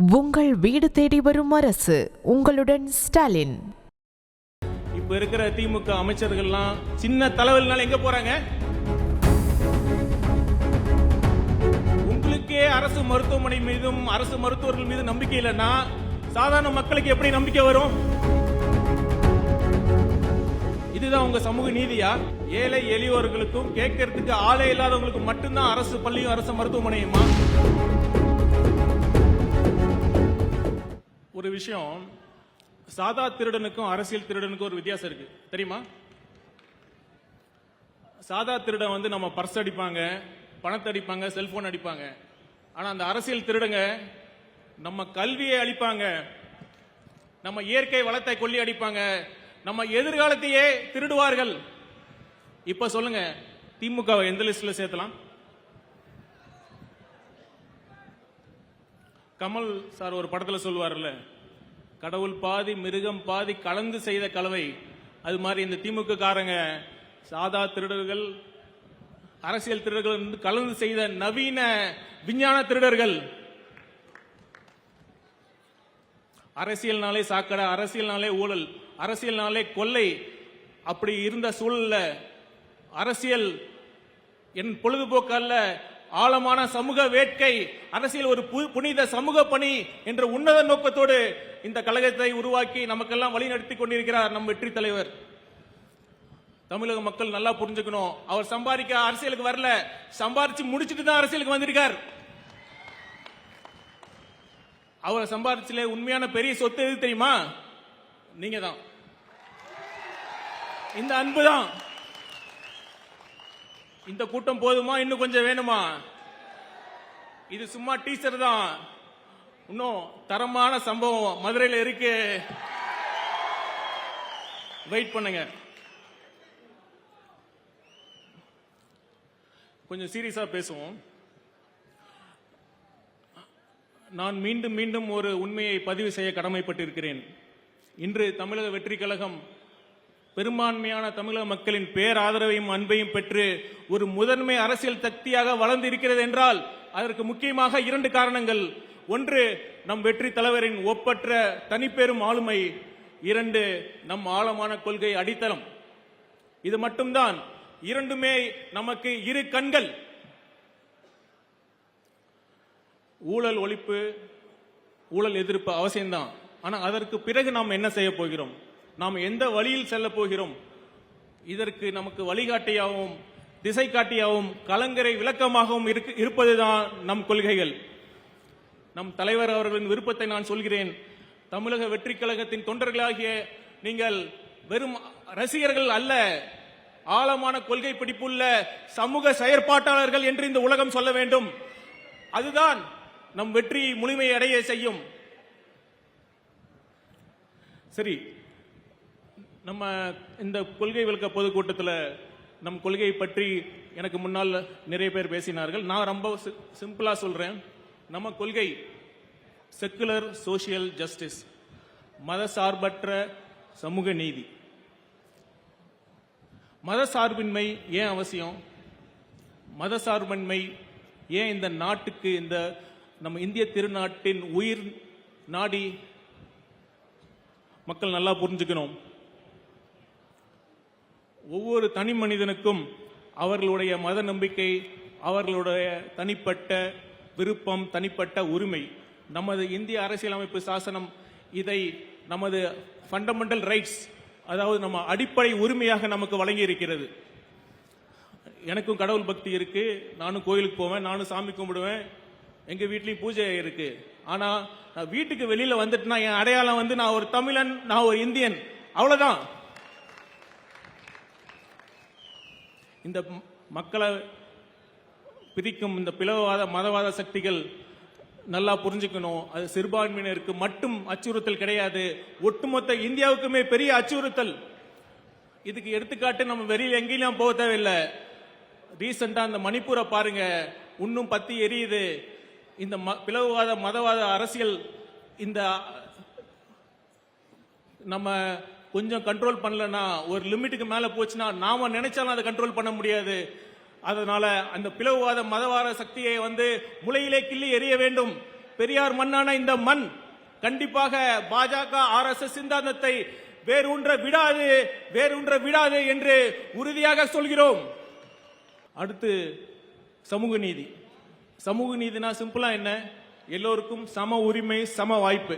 உங்கள் வீடு தேடி வரும் அரசு. உங்களுடன் ஸ்டாலின். இப்ப இருக்கிற திமுக அமைச்சர்கள்லாம் சின்ன தலைவலினால எங்க போறாங்க? உங்களுக்கே அரசு மருத்துவமனை மீதும் அரசு மருத்துவர்கள் மீது நம்பிக்கை இல்லைன்னா சாதாரண மக்களுக்கு எப்படி நம்பிக்கை வரும்? இதுதான் உங்க சமூக நீதியா? ஏழை எளியோர்களுக்கும் கேட்கறதுக்கு ஆளே இல்லாதவங்களுக்கு மட்டும்தான் அரசு பள்ளியும் அரசு மருத்துவமனையுமா? ஒரு விஷயம், சாதா திருடனுக்கும் அரசியல் திருடனுக்கும் ஒரு வித்தியாசம் இருக்கு தெரியுமா? சாதா திருடன் நம்ம பர்ஸ் அடிப்பாங்க, பணத்தை அடிப்பாங்க, செல்போன் அடிப்பாங்க. ஆனா அந்த அரசியல் திருடங்க நம்ம கல்வியை அழிப்பாங்க, நம்ம இயற்கை வளத்தை கொள்ளி அடிப்பாங்க, நம்ம எதிர்காலத்தையே திருடுவார்கள். இப்ப சொல்லுங்க, திமுக எந்த லிஸ்ட்ல சேர்த்தலாம்? கமல் சார் ஒரு படத்துல சொல்லுவார்ல, கடவுள் பாதி மிருகம் பாதி கலந்து செய்த கலவை. அது மாதிரி இந்த திமுக காரங்க சாதா திருடர்கள், அரசியல் திருடர்கள் கலந்து செய்த நவீன விஞ்ஞான திருடர்கள். அரசியல்னாலே சாக்கடை, அரசியல்னாலே ஊழல், அரசியல்னாலே கொள்ளை. அப்படி இருந்த சூழல்ல அரசியல் என் பொழுதுபோக்கு அல்ல, ஆழமான சமூக வேட்கை, அரசியல் ஒரு புனித சமூக பணி என்ற உன்னத நோக்கத்தோடு இந்த கழகத்தை உருவாக்கி நமக்கெல்லாம் வழி நடத்தி கொண்டிருக்கிறார் நம் வெற்றி தலைவர். தமிழக மக்கள் நல்லா புரிஞ்சுக்கணும், அவர் சம்பாதிக்க அரசியலுக்கு வரல, சம்பாதிச்சு முடிச்சிட்டு தான் அரசியலுக்கு வந்திருக்கார். அவர் சம்பாதிச்சல உண்மையான பெரிய சொத்து எது தெரியுமா? நீங்க தான். இந்த அன்பு தான். இந்த கூட்டம் போதுமா? இன்னும் கொஞ்சம் வேணுமா? இது சும்மா டீச்சர் தான். இன்னும் தரமான சம்பவம் மதுரையில் இருக்கு, வெயிட் பண்ணுங்க. கொஞ்சம் சீரியஸா பேசுவோம். நான் மீண்டும் மீண்டும் ஒரு உண்மையை பதிவு செய்ய கடமைப்பட்டிருக்கிறேன். இன்று தமிழக வெற்றி கழகம் பெரும்பான்மையான தமிழக மக்களின் பேராதரவையும் அன்பையும் பெற்று ஒரு முதன்மை அரசியல் சக்தியாக வளர்ந்து இருக்கிறது என்றால் அதற்கு முக்கியமாக 2 காரணங்கள். ஒன்று, நம் வெற்றி தலைவரின் ஒப்பற்ற தனிப்பெரும் ஆளுமை. 2, நம் ஆழமான கொள்கை அடித்தளம். இது மட்டும்தான். 2மே நமக்கு 2 கண்கள். ஊழல் ஒழிப்பு, ஊழல் எதிர்ப்பு அவசியம்தான். ஆனா அதற்கு பிறகு நாம் என்ன செய்ய போகிறோம்? நாம் எந்த வழியில் செல்ல போகிறோம்? இதற்கு நமக்கு வழிகாட்டியாகவும் திசை காட்டியாகவும் கலங்கரை விளக்கமாகவும் இருப்பதுதான் நம் கொள்கைகள். நம் தலைவர் அவர்களின் விருப்பத்தை நான் சொல்கிறேன். தமிழக வெற்றி கழகத்தின் தொண்டர்களாகிய நீங்கள் வெறும் ரசிகர்கள் அல்ல, ஆழமான கொள்கை பிடிப்புள்ள சமூக செயற்பாட்டாளர்கள் என்று இந்த உலகம் சொல்ல வேண்டும். அதுதான் நம் வெற்றி முழுமையை அடைய செய்யும். சரி, நம்ம இந்த கொள்கை விளக்க பொதுக்கூட்டத்தில் நம் கொள்கையை பற்றி எனக்கு முன்னால் நிறைய பேர் பேசினார்கள். நான் ரொம்ப சிம்பிளா சொல்றேன். நம்ம கொள்கை செக்குலர் சோசியல் ஜஸ்டிஸ், மத சார்பற்ற சமூக நீதி. மத சார்பின்மை ஏன் அவசியம்? மத சார்பின்மை ஏன் இந்த நாட்டுக்கு, இந்த நம்ம இந்திய திருநாட்டின் உயிர் நாடி? மக்கள் நல்லா புரிஞ்சுக்கணும். ஒவ்வொரு தனி மனிதனுக்கும் அவர்களுடைய மத நம்பிக்கை, அவர்களுடைய தனிப்பட்ட விருப்பம், தனிப்பட்ட உரிமை. நமது இந்திய அரசியலமைப்பு சாசனம் இதை நமது ஃபண்டமெண்டல் ரைட்ஸ், அதாவது நம்ம அடிப்படை உரிமையாக நமக்கு வழங்கி இருக்கிறது. எனக்கும் கடவுள் பக்தி இருக்கு, நானும் கோயிலுக்கு போவேன், நானும் சாமி கும்பிடுவேன், எங்க வீட்லயும் பூஜை இருக்கு. ஆனா நான் வீட்டுக்கு வெளியில வந்துட்டுனா என் அடையாளம் நான் ஒரு தமிழன், நான் ஒரு இந்தியன், அவ்வளவுதான். இந்த மக்களை பிரிக்கும் இந்த பிளவுவாத மதவாத சக்திகள் நல்லா புரிஞ்சுக்கணும். அது சிறுபான்மையினருக்கு மட்டும் அச்சுறுத்தல் கிடையாது, ஒட்டுமொத்த இந்தியாவுக்குமே பெரிய அச்சுறுத்தல். இதுக்கு எடுத்துக்காட்டு நம்ம வெளியில எங்கேயும் போக தேவையில்லை. ரீசெண்டா அந்த மணிப்பூரை பாருங்க, இன்னும் பத்தி எரியுது. இந்த பிளவுவாத மதவாத அரசியல் இந்த நம்ம கொஞ்சம் கண்ட்ரோல் பண்ணலன்னா, ஒரு லிமிட்டுக்கு மேல போச்சுன்னா நாம நினைச்சாலும் அதை கண்ட்ரோல் பண்ண முடியாது. அதனால அந்த பிளவுவாத மதவாத சக்தியை முளையிலே கிள்ளி எறிய வேண்டும். பெரியார் மண்ணான இந்த மண் கண்டிப்பாக பாஜக RSS சித்தாந்தத்தை வேரூன்ற விடாது என்று உறுதியாக சொல்கிறோம். அடுத்து சமூக நீதி. சமூக நீதினா சிம்பிளா என்ன? எல்லோருக்கும் சம உரிமை, சம வாய்ப்பு.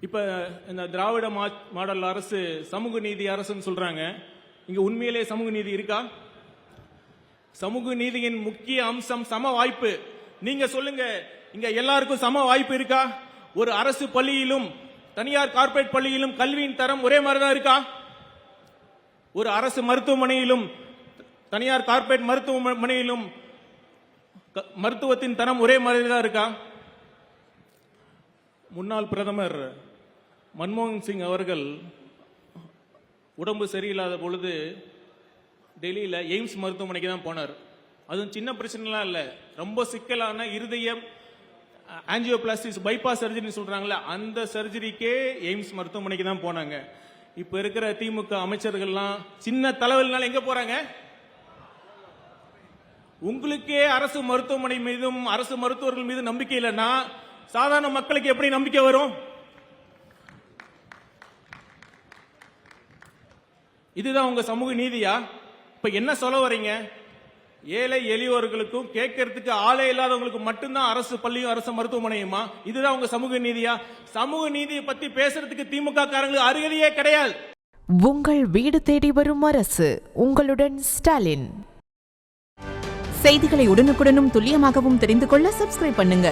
இப்ப இந்த திராவிட மாடல் அரசு சமூக நீதி அரசுன்னு சொல்றாங்க. இங்க உண்மையிலே சமூக நீதி இருக்கா? சமூக நீதியின் முக்கிய அம்சம் சம வாய்ப்பு. நீங்க சொல்லுங்க, இங்க எல்லாருக்கும் சம வாய்ப்பு இருக்கா? ஒரு அரசு பள்ளியிலும் தனியார் கார்ப்பரேட் பள்ளியிலும் கல்வியின் தரம் ஒரே மாதிரி தான் இருக்கா? ஒரு அரசு மருத்துவமனையிலும் தனியார் கார்ப்பரேட் மருத்துவமனையிலும் மருத்துவத்தின் தரம் ஒரே மாதிரி தான் இருக்கா? முன்னாள் பிரதமர் மன்மோகன் சிங் அவர்கள் உடம்பு சரியில்லாத பொழுது டெல்லியில எய்ம்ஸ் மருத்துவமனைக்கு தான் போனார். அதுவும் சின்ன பிரச்சனைலாம் இல்ல, ரொம்ப சிக்கலான இருதயம் ஆஞ்சியோபிளாஸ்டிஸ் பைபாஸ் சர்ஜரி சொல்றாங்கல்ல, அந்த சர்ஜரிக்கே எய்ம்ஸ் மருத்துவமனைக்கு தான் போனாங்க. இப்ப இருக்கிற திமுக அமைச்சர்கள்லாம் சின்ன தலைவலினால எங்க போறாங்க? உங்களுக்கே அரசு மருத்துவமனை மீதும் அரசு மருத்துவர்கள் மீது நம்பிக்கை இல்லைன்னா சாதாரண மக்களுக்கு எப்படி நம்பிக்கை வரும்? இதுதான் உங்க சமூக நீதியா? இப்ப என்ன சொல்ல வரீங்க? ஏழை எளியோர்களுக்கும் கேட்கறதுக்கு ஆளே இல்லாதவங்களுக்கு மட்டும்தான் அரசு பள்ளியும் அரசு மருத்துவமனையுமா? இதுதான் உங்க சமூக நீதியா? சமூக நீதியை பத்தி பேசுறதுக்கு திமுக காரங்களுக்கு அருகதையே கிடையாது. உங்கள் வீடு தேடி வரும் அரசு. உங்களுடன் ஸ்டாலின். செய்திகளை உடனுக்குடனும் துல்லியமாகவும் தெரிந்து கொள்ள சப்ஸ்கிரைப் பண்ணுங்க.